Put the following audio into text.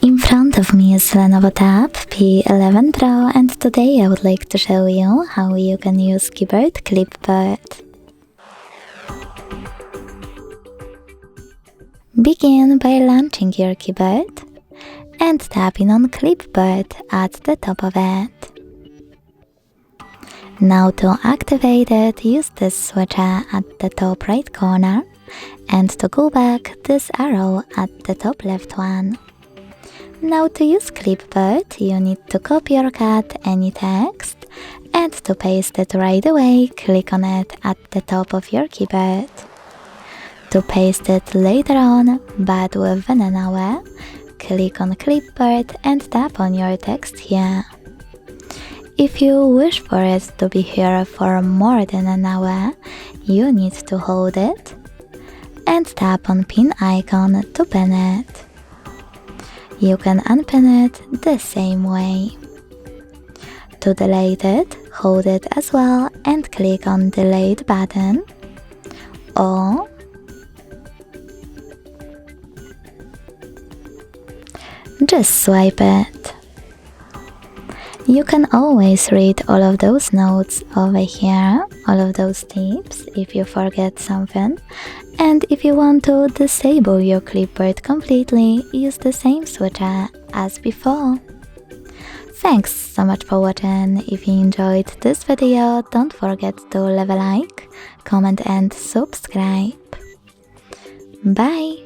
In front of me is LENOVO Tab P11 Pro, and today I would like to show you how you can use keyboard Clipboard. Begin by launching your keyboard and tapping on Clipboard at the top of it. Now to activate it, use this switcher at the top right corner, and to go back, this arrow at the top left one. Now to use Clipboard, you need to copy or cut any text, and to paste it right away, click on it at the top of your keyboard. To paste it later on, but within an hour, click on Clipboard and tap on your text here. If you wish for it to be here for more than an hour, you need to hold it and tap on pin icon to pin it. You can unpin it the same way. To delete it, hold it as well and click on Delete button, or just swipe it. You can always read all of those notes over here, all of those tips if you forget something. And if you want to disable your clipboard completely, use the same switcher as before. Thanks so much for watching. If you enjoyed this video, don't forget to leave a like, comment and subscribe. Bye!